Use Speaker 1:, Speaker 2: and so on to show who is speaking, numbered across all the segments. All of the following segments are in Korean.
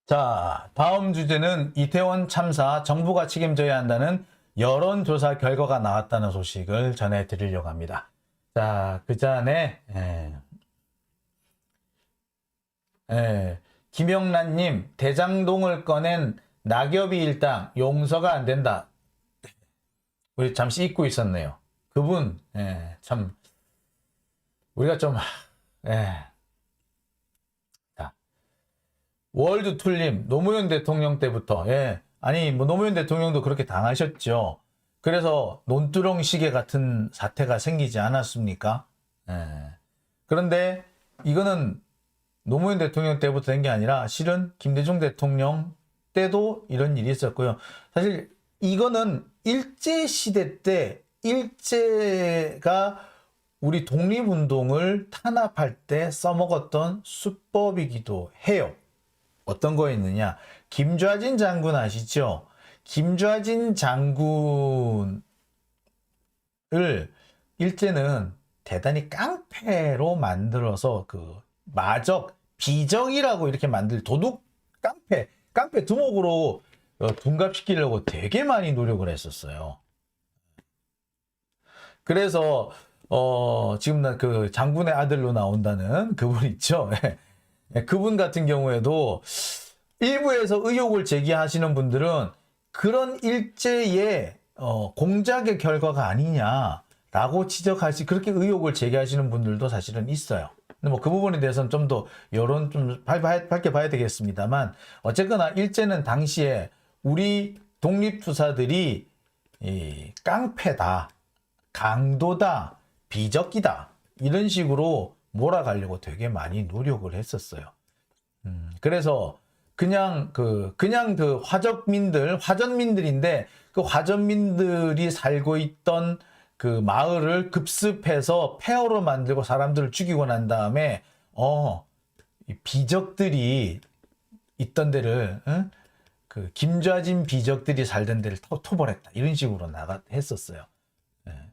Speaker 1: 자, 다음 주제는 이태원 참사 정부가 책임져야 한다는 여론조사 결과가 나왔다는 소식을 전해드리려고 합니다. 자, 그 전에 김영란님, 대장동을 꺼낸 낙엽이 일당 용서가 안 된다. 우리 잠시 잊고 있었네요. 그분 참 우리가 좀 자, 월드툴님, 노무현 대통령 때부터 아니 뭐 노무현 대통령도 그렇게 당하셨죠. 그래서 논두렁 시계 같은 사태가 생기지 않았습니까? 그런데 이거는 노무현 대통령 때부터 된 게 아니라 실은 김대중 대통령 때도 이런 일이 있었고요. 사실 이거는 일제시대 때 일제가 우리 독립운동을 탄압할 때 써먹었던 수법이기도 해요. 어떤 거였느냐? 김좌진 장군 아시죠? 김좌진 장군을 일제는 대단히 깡패로 만들어서 그 마적, 비적이라고 이렇게 만들 도둑 깡패 두목으로 둔갑시키려고 되게 많이 노력을 했었어요. 그래서 지금 그 장군의 아들로 나온다는 그분 있죠. 그분 같은 경우에도 일부에서 의혹을 제기하시는 분들은 그런 일제의 공작의 결과가 아니냐라고 지적하시 그렇게 의혹을 제기하시는 분들도 사실은 있어요. 근데 뭐 그 부분에 대해서는 좀 더 여론 좀 밝게 봐야 되겠습니다만 어쨌거나 일제는 당시에 우리 독립투사들이 깡패다, 강도다, 비적기다 이런 식으로 몰아가려고 되게 많이 노력을 했었어요. 그래서 그냥 그 화전민들인데 그 화전민들이 살고 있던 그 마을을 급습해서 폐허로 만들고 사람들을 죽이고 난 다음에 이 비적들이 있던 데를 그 김좌진 비적들이 살던 데를 토벌했다 이런 식으로 했었어요.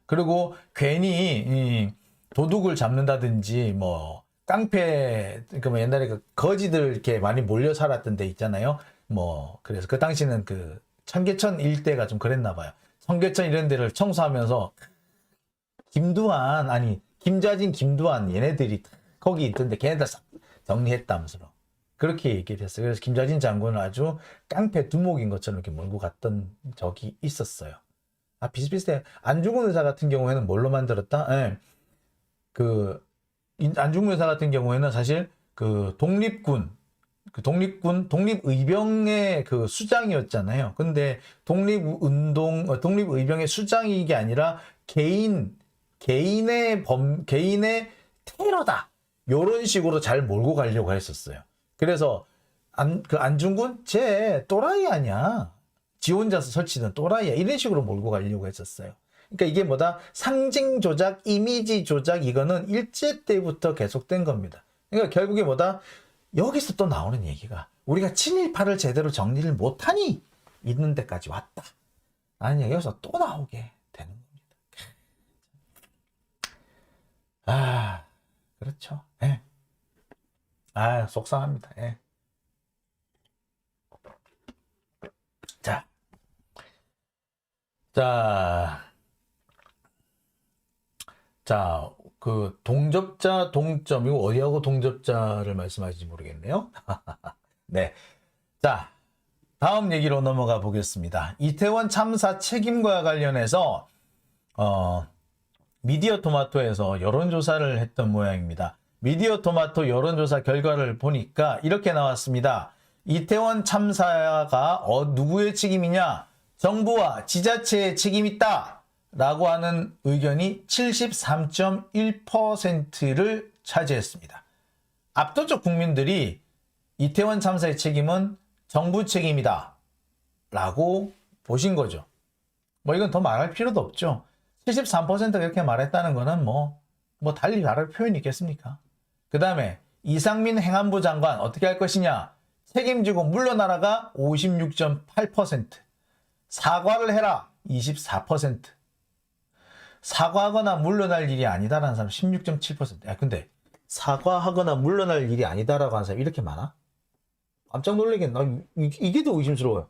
Speaker 1: 그리고 괜히 도둑을 잡는다든지 뭐 깡패 그 옛날에 그 거지들 이렇게 많이 몰려 살았던 데 있잖아요. 뭐 그래서 그 당시는 그 청계천 일대가 좀 그랬나 봐요. 청계천 이런 데를 청소하면서 김좌진 김두한 얘네들이 거기 있던데 걔네들 싹 정리했다면서 그렇게 얘기를 했어요. 그래서 김좌진 장군은 아주 깡패 두목인 것처럼 이렇게 몰고 갔던 적이 있었어요. 비슷비슷해. 안중근 의사 같은 경우에는 뭘로 만들었다? 그 안중근 의사 같은 경우에는 사실 그 독립의병의 그 수장이었잖아요. 근데 독립의병의 수장이 게 아니라 개인의 테러다. 요런 식으로 잘 몰고 가려고 했었어요. 그래서 안중근 쟤 또라이 아니야. 지 혼자서 설치는 또라이야. 이런 식으로 몰고 가려고 했었어요. 그러니까 이게 뭐다? 상징 조작, 이미지 조작 이거는 일제 때부터 계속된 겁니다. 그러니까 결국에 뭐다? 여기서 또 나오는 얘기가 우리가 친일파를 제대로 정리를 못하니 있는 데까지 왔다. 아니 여기서 또 나오게 되는 겁니다. 그렇죠. 속상합니다. 자, 그 동접자 동점이고 어디하고 동접자를 말씀하실지 모르겠네요. 네. 자, 다음 얘기로 넘어가 보겠습니다. 이태원 참사 책임과 관련해서 미디어 토마토에서 여론조사를 했던 모양입니다. 미디어 토마토 여론조사 결과를 보니까 이렇게 나왔습니다. 이태원 참사가 누구의 책임이냐? 정부와 지자체의 책임이 있다. 라고 하는 의견이 73.1%를 차지했습니다. 압도적 국민들이 이태원 참사의 책임은 정부 책임이다. 라고 보신 거죠. 뭐 이건 더 말할 필요도 없죠. 73%가 그렇게 말했다는 거는 뭐 달리 말할 표현이 있겠습니까? 그 다음에 이상민 행안부 장관 어떻게 할 것이냐? 책임지고 물러나라가 56.8%. 사과를 해라. 24%. 사과하거나 물러날 일이 아니다라는 사람 16.7%. 야, 근데 사과하거나 물러날 일이 아니다라고 하는 사람이 이렇게 많아? 깜짝 놀라겠네. 이게 더 의심스러워요.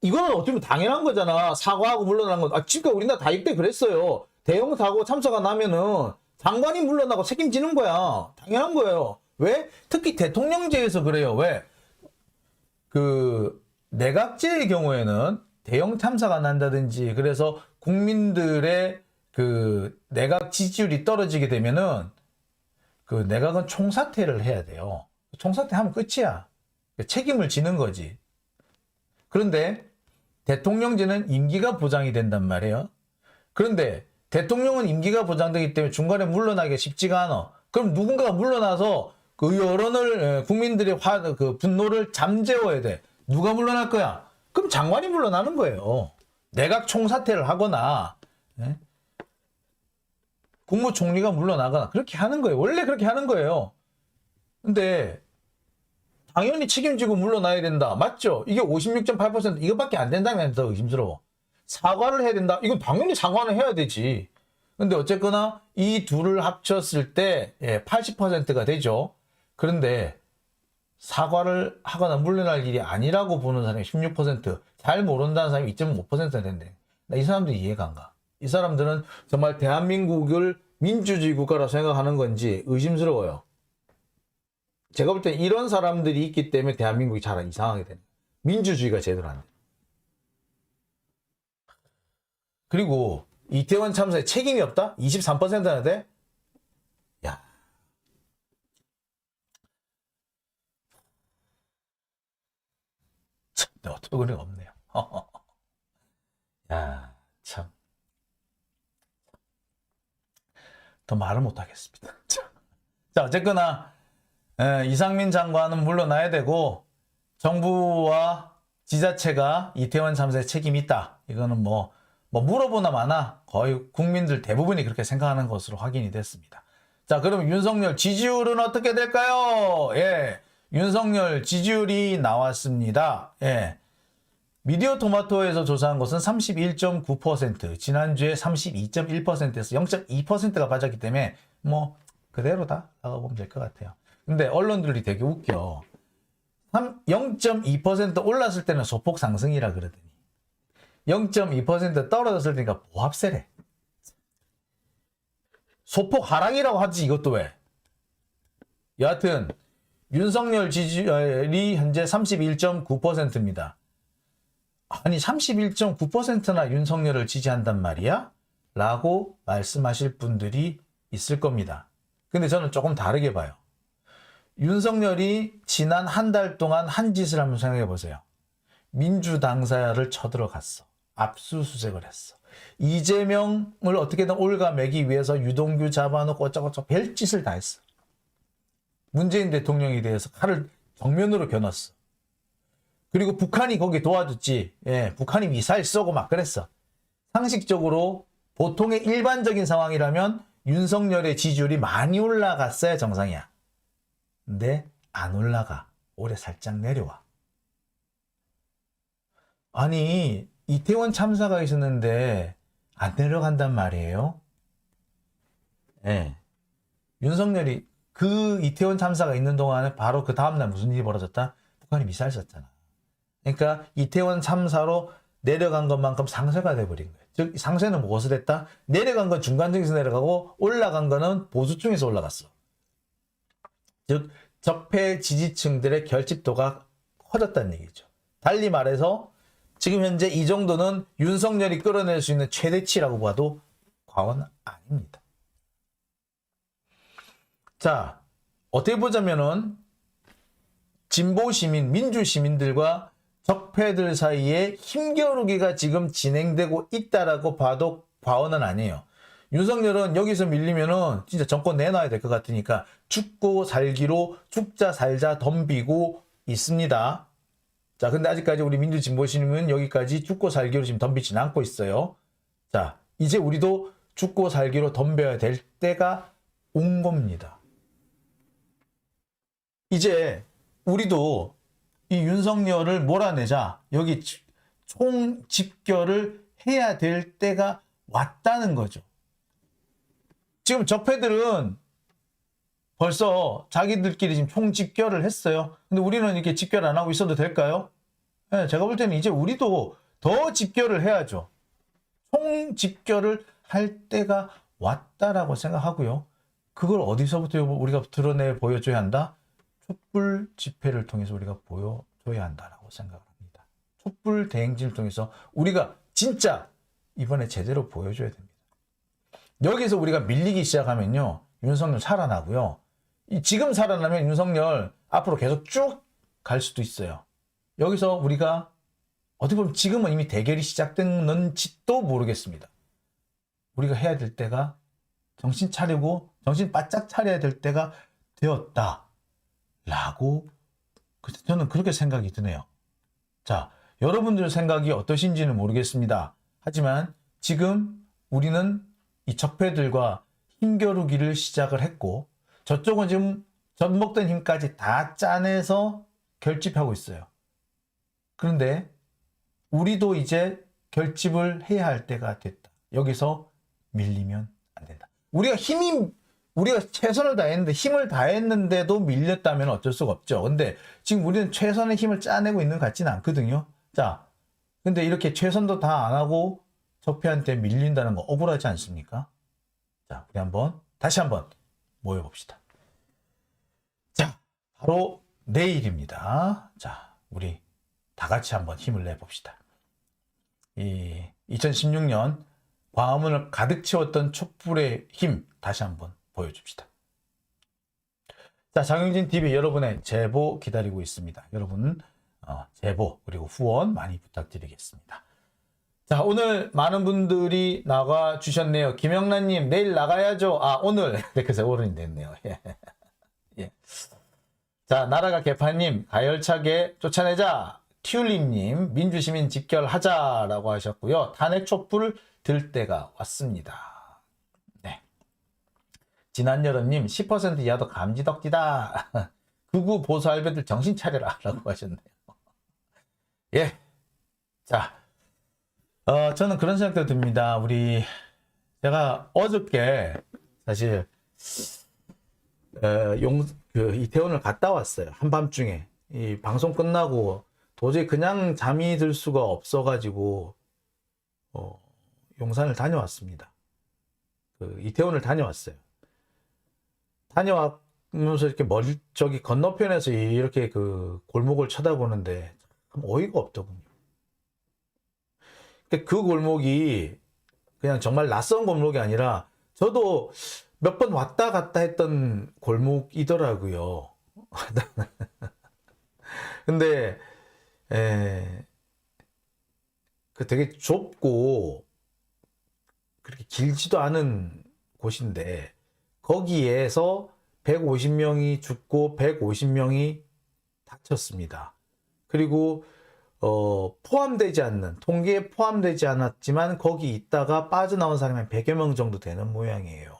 Speaker 1: 이거는 어쩌면 당연한 거잖아. 사과하고 물러나는 건. 지금까지 우리나라 다 이때 그랬어요. 대형 사고 참사가 나면은 장관이 물러나고 책임지는 거야. 당연한 거예요. 왜? 특히 대통령제에서 그래요. 왜? 그 내각제의 경우에는 대형 참사가 난다든지 그래서 국민들의 그 내각 지지율이 떨어지게 되면은 그 내각은 총사퇴를 해야 돼요. 총사퇴하면 끝이야. 책임을 지는 거지. 그런데 대통령제는 임기가 보장이 된단 말이에요. 그런데 대통령은 임기가 보장되기 때문에 중간에 물러나기가 쉽지가 않아. 그럼 누군가가 물러나서 그 여론을 국민들의 그 분노를 잠재워야 돼. 누가 물러날 거야? 그럼 장관이 물러나는 거예요. 내각 총사퇴를 하거나 국무총리가 물러나거나 그렇게 하는 거예요. 원래 그렇게 하는 거예요. 근데 당연히 책임지고 물러나야 된다. 맞죠? 이게 56.8% 이것밖에 안 된다면 더 의심스러워. 사과를 해야 된다. 이건 당연히 사과는 해야 되지. 근데 어쨌거나 이 둘을 합쳤을 때 80%가 되죠. 그런데 사과를 하거나 물러날 일이 아니라고 보는 사람이 16%, 잘 모른다는 사람이 2.5%가 된대. 나 이 사람들이 이해가 안 가. 이 사람들은 정말 대한민국을 민주주의 국가라 생각하는 건지 의심스러워요. 제가 볼 때 이런 사람들이 있기 때문에 대한민국이 잘 이상하게 되는 거예요. 민주주의가 제대로 안 돼. 그리고 이태원 참사에 책임이 없다? 23%나 돼? 야. 참, 어처구니가 없네요. 야, 참. 더 말을 못하겠습니다. 자, 어쨌거나 이상민 장관은 물러나야 되고 정부와 지자체가 이태원 참사에 책임이 있다. 이거는 뭐 물어보나 마나 거의 국민들 대부분이 그렇게 생각하는 것으로 확인이 됐습니다. 자, 그럼 윤석열 지지율은 어떻게 될까요? 예, 윤석열 지지율이 나왔습니다. 예, 미디어 토마토에서 조사한 것은 31.9%, 지난주에 32.1%에서 0.2%가 빠졌기 때문에 뭐 그대로다 라고 보면 될 것 같아요. 근데 언론들이 되게 웃겨. 0.2% 올랐을 때는 소폭 상승이라 그러더니 0.2% 떨어졌을 때니까 보합세래. 소폭 하락이라고 하지 이것도 왜. 여하튼 윤석열 지지율이 현재 31.9%입니다. 아니 31.9%나 윤석열을 지지한단 말이야? 라고 말씀하실 분들이 있을 겁니다. 근데 저는 조금 다르게 봐요. 윤석열이 지난 한 달 동안 한 짓을 한번 생각해 보세요. 민주당사를 쳐들어갔어. 압수수색을 했어. 이재명을 어떻게든 올가매기 위해서 유동규 잡아놓고 어쩌고저쩌고 별짓을 다 했어. 문재인 대통령에 대해서 칼을 정면으로 겨눴어. 그리고 북한이 거기 도와줬지. 예, 북한이 미사일 쏘고 막 그랬어. 상식적으로 보통의 일반적인 상황이라면 윤석열의 지지율이 많이 올라갔어야 정상이야. 근데 안 올라가. 올해 살짝 내려와. 아니 이태원 참사가 있었는데 안 내려간단 말이에요. 예. 윤석열이 그 이태원 참사가 있는 동안에 바로 그 다음날 무슨 일이 벌어졌다? 북한이 미사일 쐈잖아. 그러니까 이태원 참사로 내려간 것만큼 상쇄가 돼버린 거예요. 즉 상쇄는 무엇을 했다? 내려간 건 중간층에서 내려가고 올라간 거는 보수층에서 올라갔어. 즉 적폐 지지층들의 결집도가 커졌다는 얘기죠. 달리 말해서 지금 현재 이 정도는 윤석열이 끌어낼 수 있는 최대치라고 봐도 과언 아닙니다. 자, 어떻게 보자면은 진보 시민, 민주 시민들과 적폐들 사이에 힘겨루기가 지금 진행되고 있다라고 봐도 과언은 아니에요. 윤석열은 여기서 밀리면은 진짜 정권 내놔야 될 것 같으니까 죽고 살기로 죽자 살자 덤비고 있습니다. 자, 근데 아직까지 우리 민주 진보 시민은 여기까지 죽고 살기로 지금 덤비지는 않고 있어요. 자, 이제 우리도 죽고 살기로 덤벼야 될 때가 온 겁니다. 이제 우리도 이 윤석열을 몰아내자. 여기 총 집결을 해야 될 때가 왔다는 거죠. 지금 적폐들은 벌써 자기들끼리 지금 총집결을 했어요. 근데 우리는 이렇게 집결 안 하고 있어도 될까요? 네, 제가 볼 때는 이제 우리도 더 집결을 해야죠. 총집결을 할 때가 왔다라고 생각하고요. 그걸 어디서부터 우리가 드러내 보여줘야 한다? 촛불 집회를 통해서 우리가 보여줘야 한다라고 생각합니다. 촛불 대행진을 통해서 우리가 진짜 이번에 제대로 보여줘야 됩니다. 여기서 우리가 밀리기 시작하면요. 윤석열 살아나고요. 지금 살아나면 윤석열 앞으로 계속 쭉 갈 수도 있어요. 여기서 우리가 어떻게 보면 지금은 이미 대결이 시작됐는지도 모르겠습니다. 우리가 해야 될 때가 정신 차리고 정신 바짝 차려야 될 때가 되었다 라고 저는 그렇게 생각이 드네요. 자, 여러분들 생각이 어떠신지는 모르겠습니다. 하지만 지금 우리는 이 적폐들과 힘겨루기를 시작을 했고 저쪽은 지금 젖먹던 힘까지 다 짜내서 결집하고 있어요. 그런데 우리도 이제 결집을 해야 할 때가 됐다. 여기서 밀리면 안 된다. 우리가 최선을 다했는데 힘을 다했는데도 밀렸다면 어쩔 수가 없죠. 근데 지금 우리는 최선의 힘을 짜내고 있는 것 같지는 않거든요. 자, 근데 이렇게 최선도 다 안 하고 적폐한테 밀린다는 거 억울하지 않습니까? 자, 우리 다시 한번 모여봅시다. 자, 바로 내일입니다. 자, 우리 다 같이 한번 힘을 내봅시다. 이 2016년 광화문을 가득 채웠던 촛불의 힘 다시 한번 보여줍시다. 자, 장영진TV 여러분의 제보 기다리고 있습니다. 여러분 제보 그리고 후원 많이 부탁드리겠습니다. 자, 오늘 많은 분들이 나가 주셨네요. 김영란님 내일 나가야죠. 아, 오늘 그래서 오른이 됐네요. 예. 자, 나라가 개판님 가열차게 쫓아내자. 튤립님 민주시민 집결하자라고 하셨고요. 탄핵 촛불 들 때가 왔습니다. 네. 진한여름님 10% 이하도 감지덕지다. 극우 보수 할배들 정신 차려라 라고 하셨네요. 예. 자, 저는 그런 생각도 듭니다. 제가 어저께 사실 이태원을 갔다 왔어요. 한밤중에 이 방송 끝나고 도저히 그냥 잠이 들 수가 없어가지고 용산을 다녀왔습니다. 이태원을 다녀왔어요. 다녀오면서 이렇게 저기 건너편에서 이렇게 골목을 쳐다보는데 참 어이가 없더군요. 그 골목이 그냥 정말 낯선 골목이 아니라 저도 몇 번 왔다 갔다 했던 골목이더라고요. 근데 되게 좁고 그렇게 길지도 않은 곳인데 거기에서 150명이 죽고 150명이 다쳤습니다. 그리고 포함되지 않는 통계에 포함되지 않았지만 거기 있다가 빠져나온 사람이 한 100여 명 정도 되는 모양이에요.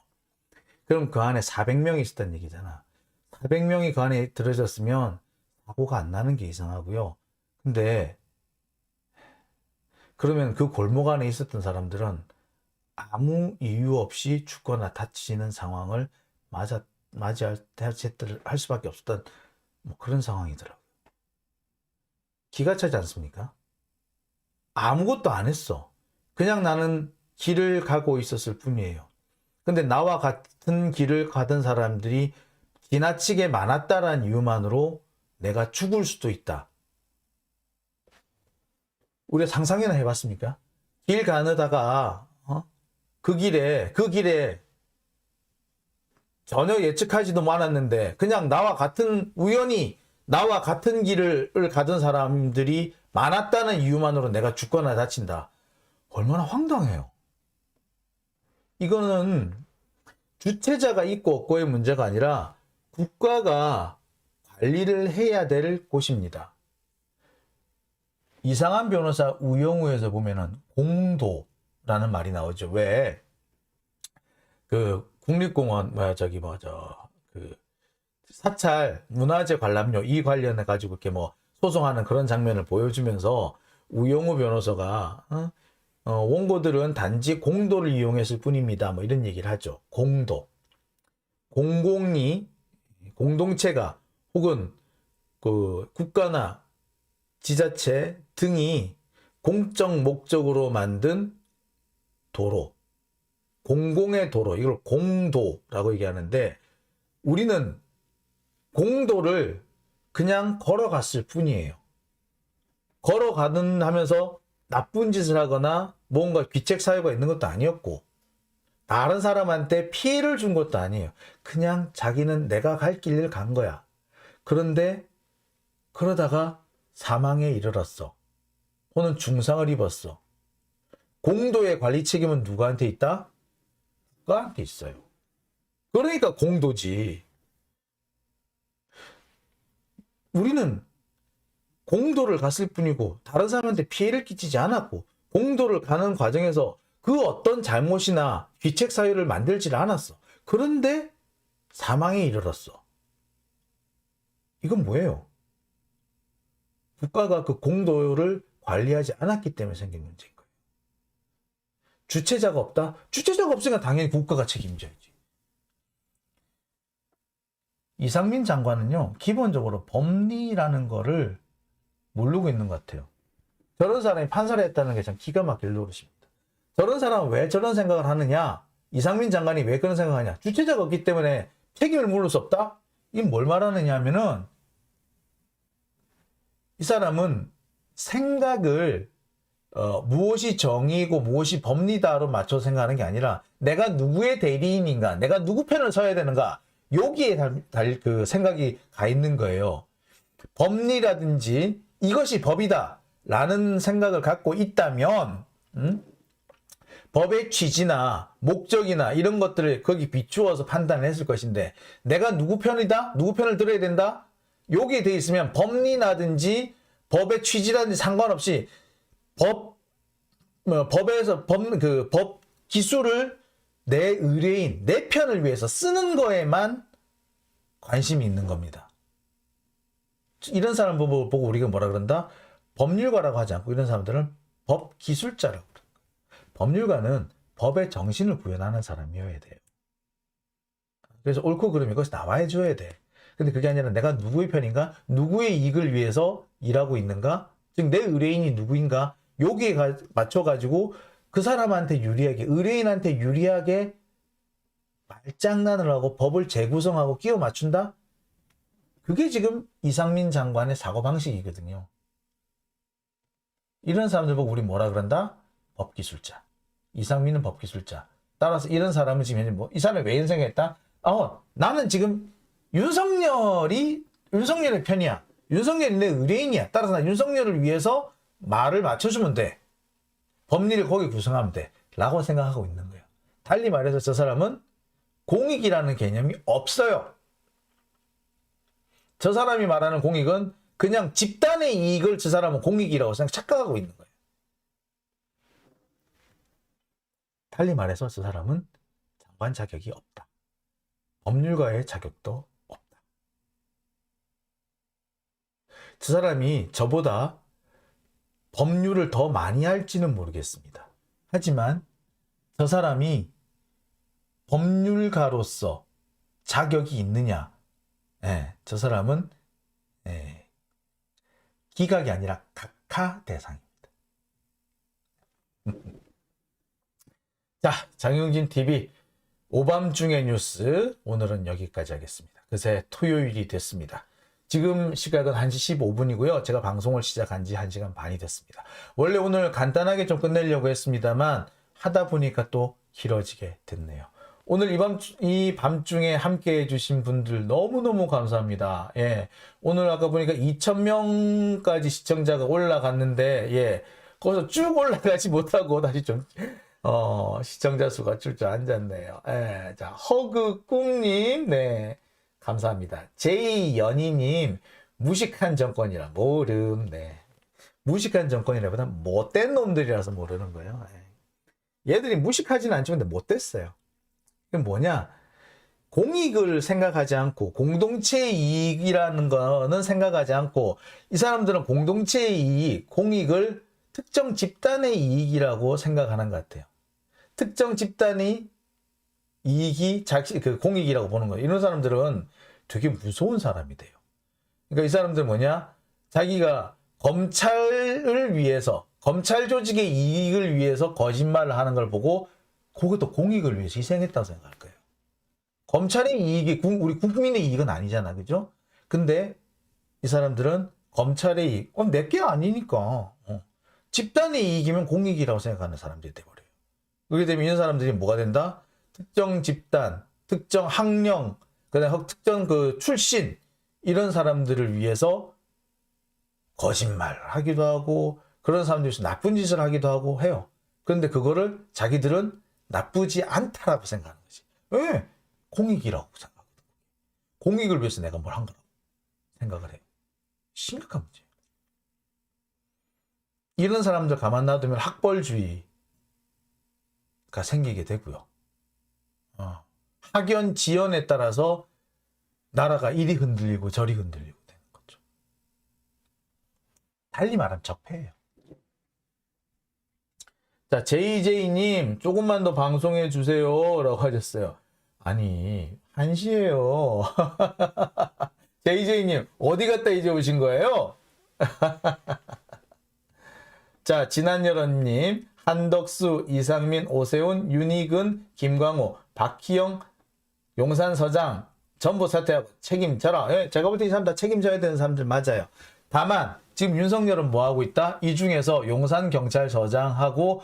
Speaker 1: 그럼 그 안에 400명이 있었다는 얘기잖아. 400명이 그 안에 들어졌으면 사고가 안 나는 게 이상하고요. 근데 그러면 그 골목 안에 있었던 사람들은 아무 이유 없이 죽거나 다치는 상황을 맞이할 수밖에 없었던 그런 상황이더라고요. 기가 차지 않습니까? 아무것도 안 했어. 그냥 나는 길을 가고 있었을 뿐이에요. 근데 나와 같은 길을 가던 사람들이 지나치게 많았다라는 이유만으로 내가 죽을 수도 있다. 우리가 상상이나 해봤습니까? 길 가느다가 그 길에 전혀 예측하지도 않았는데 그냥 우연히 나와 같은 길을 가던 사람들이 많았다는 이유만으로 내가 죽거나 다친다. 얼마나 황당해요. 이거는 주체자가 있고 없고의 문제가 아니라 국가가 관리를 해야 될 곳입니다. 이상한 변호사 우영우에서 보면은 공도라는 말이 나오죠. 왜? 국립공원 사찰 문화재 관람료 이 관련해 가지고 이렇게 소송하는 그런 장면을 보여주면서 우영우 변호사가 원고들은 단지 공도를 이용했을 뿐입니다. 이런 얘기를 하죠. 공도. 공공이 공동체가 혹은 그 국가나 지자체 등이 공적 목적으로 만든 도로, 공공의 도로, 이걸 공도라고 얘기하는데 우리는 공도를 그냥 걸어갔을 뿐이에요. 걸어가는 하면서 나쁜 짓을 하거나 뭔가 귀책 사유가 있는 것도 아니었고 다른 사람한테 피해를 준 것도 아니에요. 그냥 자기는 내가 갈 길을 간 거야. 그런데 그러다가 사망에 이르렀어. 혹은 중상을 입었어. 공도의 관리 책임은 누구한테 있다? 국가한테 있어요. 그러니까 공도지. 우리는 공도를 갔을 뿐이고 다른 사람한테 피해를 끼치지 않았고 공도를 가는 과정에서 그 어떤 잘못이나 귀책 사유를 만들지 않았어. 그런데 사망에 이르렀어. 이건 뭐예요? 국가가 그 공도를 관리하지 않았기 때문에 생긴 문제인 거예요. 주체자가 없다? 주체자가 없으니까 당연히 국가가 책임져야지. 이상민 장관은요, 기본적으로 법리라는 거를 모르고 있는 것 같아요. 저런 사람이 판사를 했다는 게 참 기가 막힐 노릇입니다. 저런 사람은 왜 저런 생각을 하느냐? 이상민 장관이 왜 그런 생각을 하냐? 주체자가 없기 때문에 책임을 물을 수 없다? 이게 뭘 말하느냐 하면은 이 사람은 생각을 무엇이 정의고 무엇이 법리다로 맞춰 생각하는 게 아니라 내가 누구의 대리인인가, 내가 누구 편을 서야 되는가, 여기에 그 생각이 가 있는 거예요. 법리라든지 이것이 법이다 라는 생각을 갖고 있다면 법의 취지나 목적이나 이런 것들을 거기 비추어서 판단을 했을 것인데 내가 누구 편이다? 누구 편을 들어야 된다? 여기에 돼 있으면 법리라든지 법의 취지라든지 상관없이 법에서 법 기술을 내 의뢰인, 내 편을 위해서 쓰는 거에만 관심이 있는 겁니다. 이런 사람 보고 우리가 뭐라 그런다? 법률가라고 하지 않고 이런 사람들은 법기술자라고 그래요. 법률가는 법의 정신을 구현하는 사람이어야 돼요. 그래서 옳고 그름이 것이 나와야 줘야 돼. 근데 그게 아니라 내가 누구의 편인가? 누구의 이익을 위해서 일하고 있는가? 즉 내 의뢰인이 누구인가? 여기에 맞춰가지고 그 사람한테 유리하게, 의뢰인한테 유리하게 말장난을 하고 법을 재구성하고 끼워 맞춘다? 그게 지금 이상민 장관의 사고방식이거든요. 이런 사람들 보고 우리 뭐라 그런다? 법기술자. 이상민은 법기술자. 따라서 이런 사람은 지금 뭐, 이 사람이 왜 이런 생각했다? 나는 지금 윤석열의 편이야. 윤석열이 내 의뢰인이야. 따라서 나 윤석열을 위해서 말을 맞춰주면 돼. 법리를 거기 구성하면 돼. 라고 생각하고 있는 거예요. 달리 말해서 저 사람은 공익이라는 개념이 없어요. 저 사람이 말하는 공익은 그냥 집단의 이익을 저 사람은 공익이라고 착각하고 있는 거예요. 달리 말해서 저 사람은 장관 자격이 없다. 법률가의 자격도 없다. 저 사람이 저보다 법률을 더 많이 할지는 모르겠습니다. 하지만 저 사람이 법률가로서 자격이 있느냐? 저 사람은 기각이 아니라 각하 대상입니다. 자, 장용진 TV 오밤중의 뉴스 오늘은 여기까지 하겠습니다. 그새 토요일이 됐습니다. 지금 시각은 1시 15분이고요. 제가 방송을 시작한 지 1시간 반이 됐습니다. 원래 오늘 간단하게 좀 끝내려고 했습니다만 하다 보니까 또 길어지게 됐네요. 오늘 이 밤중에 함께 해주신 분들 너무너무 감사합니다. 예. 오늘 아까 보니까 2,000명까지 시청자가 올라갔는데, 예. 거기서 쭉 올라가지 못하고 다시 좀, 시청자 수가 줄 앉았네요. 예. 자, 허그꿍님, 네. 감사합니다. 제이연희님, 무식한 정권이라 모름, 네. 무식한 정권이라보다 못된 놈들이라서 모르는 거예요. 예. 얘들이 무식하지는 않지만 근데 못됐어요. 이건 뭐냐? 공익을 생각하지 않고 공동체의 이익이라는 거는 생각하지 않고 이 사람들은 공동체의 이익, 공익을 특정 집단의 이익이라고 생각하는 것 같아요. 특정 집단의 이익이 그 공익이라고 보는 거예요. 이런 사람들은 되게 무서운 사람이 돼요. 그러니까 이 사람들 뭐냐? 자기가 검찰을 위해서, 검찰 조직의 이익을 위해서 거짓말을 하는 걸 보고 그것도 공익을 위해서 희생했다고 생각할 거예요. 검찰의 이익이 우리 국민의 이익은 아니잖아, 그죠? 근데 이 사람들은 검찰의 이익, 내게 아니니까 집단의 이익이면 공익이라고 생각하는 사람들이 돼버려요. 그렇게 되면 이런 사람들이 뭐가 된다? 특정 집단, 특정 학령, 그다음에 특정 그 출신 이런 사람들을 위해서 거짓말을 하기도 하고 그런 사람들이 나쁜 짓을 하기도 하고 해요. 그런데 그거를 자기들은 나쁘지 않다라고 생각하는 거지. 왜? 공익이라고 생각하거든. 공익을 위해서 내가 뭘 한 거라고 생각을 해요. 심각한 문제예요. 이런 사람들 가만 놔두면 학벌주의가 생기게 되고요. 학연, 지연에 따라서 나라가 이리 흔들리고 저리 흔들리고 되는 거죠. 달리 말하면 적폐예요. 자, JJ님 조금만 더 방송해 주세요 라고 하셨어요. 아니 1시에요. JJ님 어디 갔다 이제 오신 거예요? 자, 진한여론님, 한덕수, 이상민, 오세훈, 윤희근, 김광호, 박희영, 용산서장 전부 사퇴하고 책임져라. 예, 제가 볼 때 이 사람 다 책임져야 되는 사람들 맞아요. 다만 지금 윤석열은 뭐 하고 있다? 이 중에서 용산경찰서장하고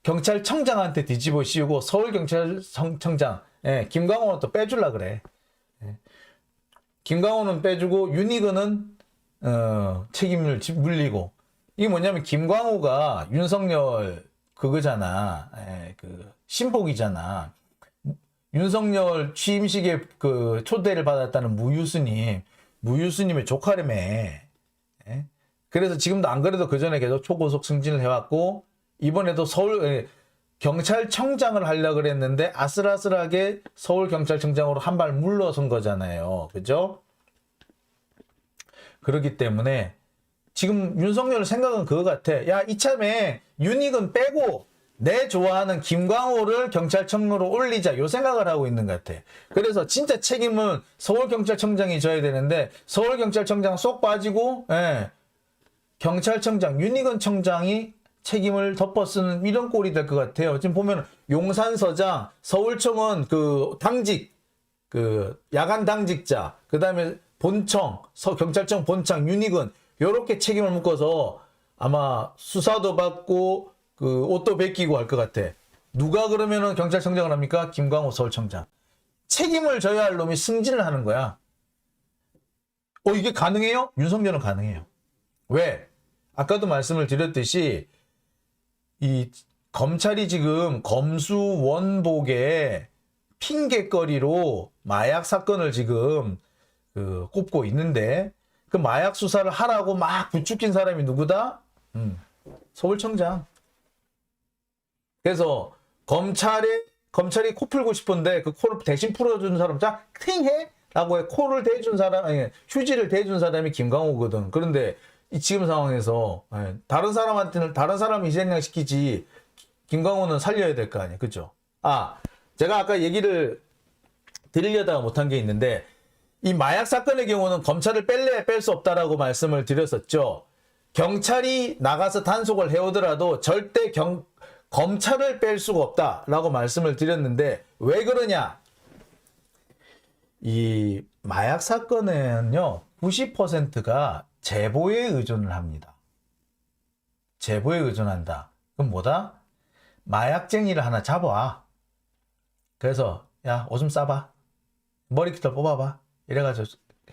Speaker 1: 경찰청장한테 뒤집어 씌우고 서울경찰청장, 예, 김광호는 또 빼주려 그래. 예. 김광호는 빼주고 윤희근은 책임을 물리고. 이게 뭐냐면 김광호가 윤석열 그거잖아. 그 신복이잖아. 윤석열 취임식에 그 초대를 받았다는 무유스님의 조카라며. 그래서 지금도 안 그래도 그 전에 계속 초고속 승진을 해왔고 이번에도 서울 경찰청장을 하려고 그랬는데 아슬아슬하게 서울경찰청장으로 한 발 물러선 거잖아요. 그죠? 그렇기 때문에 지금 윤석열 생각은 그거 같아. 야, 이참에 윤익은 빼고 내 좋아하는 김광호를 경찰청으로 올리자. 요 생각을 하고 있는 것 같아. 그래서 진짜 책임은 서울경찰청장이 져야 되는데 서울경찰청장 쏙 빠지고 경찰청장 윤익은 청장이 책임을 덮어쓰는 이런 꼴이 될 것 같아요. 지금 보면 용산서장, 서울청은 그 당직, 그 야간 당직자, 그 다음에 본청, 경찰청 본청 윤익은 요렇게 책임을 묶어서 아마 수사도 받고 그 옷도 벗기고 할 것 같아. 누가 그러면은 경찰청장을 합니까? 김광호 서울청장. 책임을 져야 할 놈이 승진을 하는 거야. 이게 가능해요? 윤석열은 가능해요. 왜? 아까도 말씀을 드렸듯이 이 검찰이 지금 검수원복의 핑계거리로 마약 사건을 지금 꼽고 있는데 그 마약 수사를 하라고 막 부추긴 사람이 누구다? 서울청장. 그래서 검찰이 코 풀고 싶은데 그 코를 대신 풀어준 사람, 자, 팅해? 라고 해. 코를 대준 사람, 아니, 휴지를 대준 사람이 김광호거든. 그런데 이 지금 상황에서 다른 사람을 희생양시키지 김광호는 살려야 될 거 아니에요. 그죠? 제가 아까 얘기를 드리려다가 못한 게 있는데 이 마약 사건의 경우는 검찰을 뺄 수 없다라고 말씀을 드렸었죠. 경찰이 나가서 단속을 해오더라도 절대 검찰을 뺄 수가 없다라고 말씀을 드렸는데 왜 그러냐? 이 마약 사건은요 90%가 제보에 의존을 합니다. 제보에 의존한다. 그럼 뭐다? 마약쟁이를 하나 잡아와. 그래서 야, 오줌 싸봐. 머리깃을 뽑아봐. 이래가지고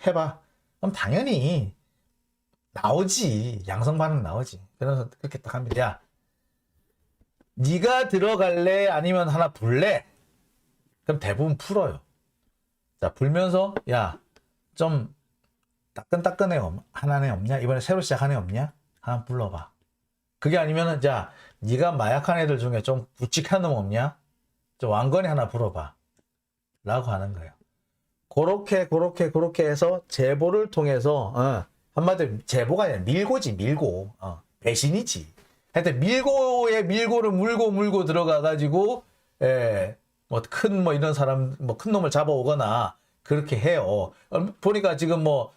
Speaker 1: 해봐. 그럼 당연히 나오지. 양성 반응 나오지. 그래서 그렇게 딱 합니다. 야, 네가 들어갈래? 아니면 하나 불래? 그럼 대부분 풀어요. 자, 불면서 야, 좀 따끈따끈 애 하나 애 없냐? 이번에 새로 시작한 애 없냐? 하나 불러봐. 그게 아니면은 자, 네가 마약한 애들 중에 좀 굵직한 놈 없냐? 좀 왕건이 하나 불어봐. 라고 하는 거예요. 그렇게 해서 제보를 통해서 한마디로 제보가 아니라 밀고지. 배신이지. 하여튼 밀고를 물고 들어가 가지고 뭐 이런 사람 큰 놈을 잡아오거나 그렇게 해요. 보니까 지금 뭐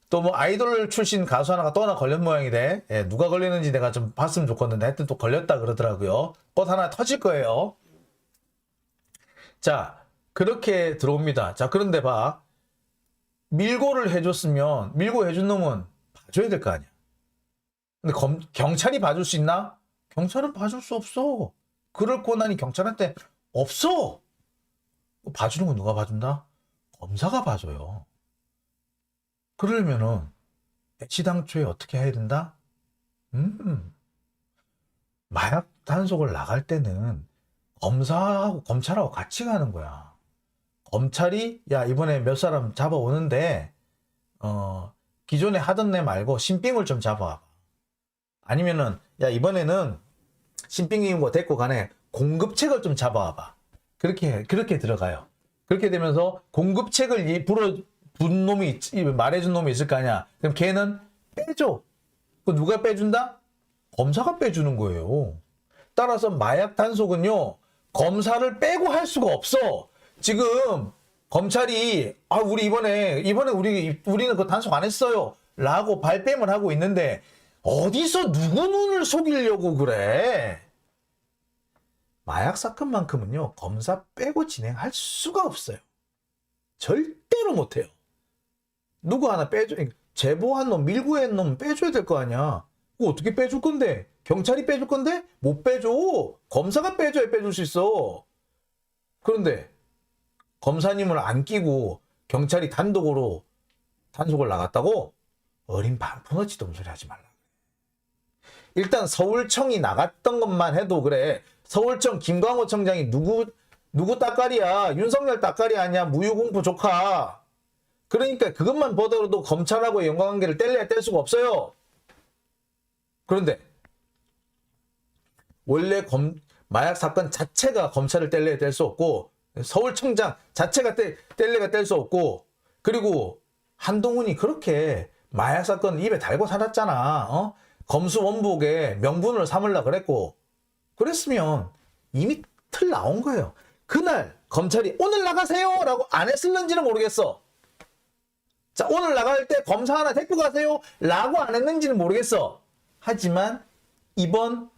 Speaker 1: 또 뭐 아이돌 출신 가수 하나가 또 하나 걸린 모양이래. 예, 누가 걸리는지 내가 좀 봤으면 좋겠는데 하여튼 또 걸렸다 그러더라고요. 꽃 하나 터질 거예요. 자, 그렇게 들어옵니다. 자, 그런데 봐. 밀고를 해줬으면 밀고 해준 놈은 봐줘야 될 거 아니야. 근데 경찰이 봐줄 수 있나? 경찰은 봐줄 수 없어. 그럴 권한이 경찰한테 없어. 봐주는 건 누가 봐준다? 검사가 봐줘요. 그러려면은 애시당초에 어떻게 해야 된다? 마약 단속을 나갈 때는 검사하고 검찰하고 같이 가는 거야. 검찰이 야 이번에 몇 사람 잡아오는데 기존에 하던 애 말고 신빙을 좀 잡아와. 아니면은 야 이번에는 신빙인 거 데리고 가네 공급책을 좀 잡아와봐. 그렇게 들어가요. 그렇게 되면서 공급책을 분 놈이 말해준 놈이 있을 거 아니야. 그럼 걔는 빼줘. 그 누가 빼준다? 검사가 빼주는 거예요. 따라서 마약 단속은요 검사를 빼고 할 수가 없어. 지금 검찰이 우리 이번에 우리는 그 단속 안 했어요 라고 발뺌을 하고 있는데 어디서 누구 눈을 속이려고 그래. 마약 사건만큼은요 검사 빼고 진행할 수가 없어요. 절대로 못해요. 누구 하나 빼줘. 제보한 놈 밀고한 놈 빼줘야 될 거 아니야. 그거 어떻게 빼줄 건데? 경찰이 빼줄 건데? 못 빼줘. 검사가 빼줘야 빼줄 수 있어. 그런데 검사님을 안 끼고 경찰이 단독으로 단속을 나갔다고? 어린 반푼어치 놈소리 하지 말라. 일단 서울청이 나갔던 것만 해도 그래. 서울청 김광호 청장이 누구 따까리야? 윤석열 따까리 아니야? 무유공포 조카. 그러니까 그것만 보더라도 검찰하고의 연관관계를 뗄래야 뗄 수가 없어요. 그런데 원래 마약 사건 자체가 검찰을 뗄래야 뗄 수 없고 서울청장 자체가 뗄래야 뗄 수 없고 그리고 한동훈이 그렇게 마약 사건 입에 달고 살았잖아. 검수원복에 명분을 삼으려고 그랬고 그랬으면 이미 틀 나온 거예요. 그날 검찰이 오늘 나가세요 라고 안 했을는지는 모르겠어. 자, 오늘 나갈 때 검사 하나 데리고 가세요 라고 안 했는지는 모르겠어. 하지만 이번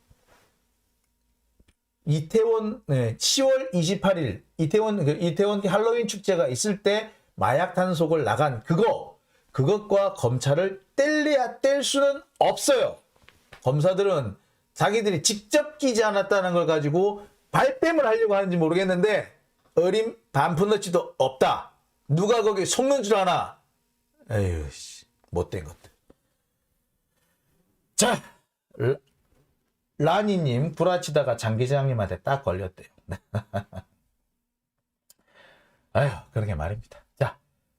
Speaker 1: 이태원 10월 28일 이태원 할로윈 축제가 있을 때 마약 단속을 나간 그것과 검찰을 뗄래야 뗄 수는 없어요. 검사들은 자기들이 직접 끼지 않았다는 걸 가지고 발뺌을 하려고 하는지 모르겠는데 어림 반푼어치도 없다. 누가 거기 속는 줄 아나? 에휴 못된 것들. 자 라니님 구라치다가 장기자장님한테 딱 걸렸대요. 아휴 그러게 말입니다. 자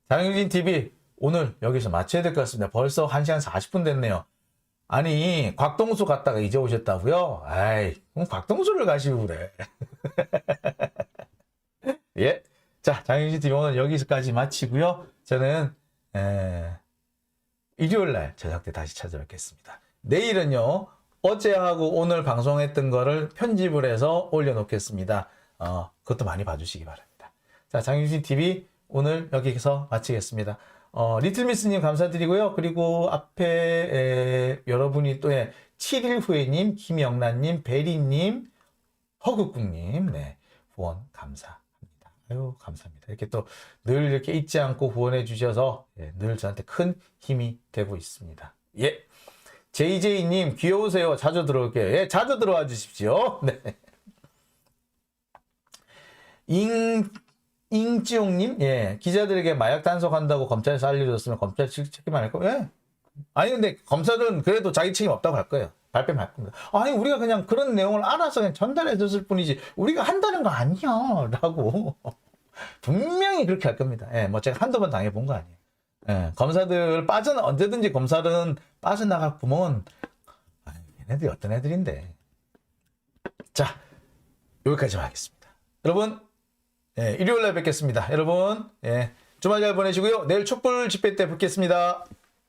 Speaker 1: 장윤진TV 오늘 여기서 마쳐야 될 것 같습니다. 벌써 1시간 40분 됐네요. 아니 곽동수 갔다가 이제 오셨다고요? 아이 그럼 곽동수를 가시고 그래. 예. 자 장윤진TV 오늘 여기서까지 마치고요. 저는 일요일날 저녁 때 다시 찾아뵙겠습니다. 내일은요 어제하고 오늘 방송했던 거를 편집을 해서 올려놓겠습니다. 그것도 많이 봐주시기 바랍니다. 자, 장윤진TV 오늘 여기서 마치겠습니다. 리틀미스님 감사드리고요. 그리고 앞에 여러분이 또 7일 후에님, 김영란님, 베리님, 허극국님 후원 감사합니다. 아유 감사합니다. 이렇게 또 늘 이렇게 잊지 않고 후원해 주셔서 늘 저한테 큰 힘이 되고 있습니다. 예. JJ님 귀여우세요. 자주 들어올게요. 예, 자주 들어와 주십시오. 네. 잉지용님 기자들에게 마약 단속한다고 검찰에서 알려줬으면 검찰 책임 안 할 거예요. 예. 아니 근데 검사들은 그래도 자기 책임 없다고 할 거예요. 발뺌할 겁니다. 아니 우리가 그냥 그런 내용을 알아서 그냥 전달해 줬을 뿐이지 우리가 한다는 거 아니야 라고 분명히 그렇게 할 겁니다. 뭐 제가 한두 번 당해본 거 아니에요. 검사들 언제든지 검사들은 빠져나갈 구멍은 얘네들이 어떤 애들인데. 자 여기까지 하겠습니다. 여러분 일요일날 뵙겠습니다. 여러분 주말 잘 보내시고요. 내일 촛불 집회 때 뵙겠습니다.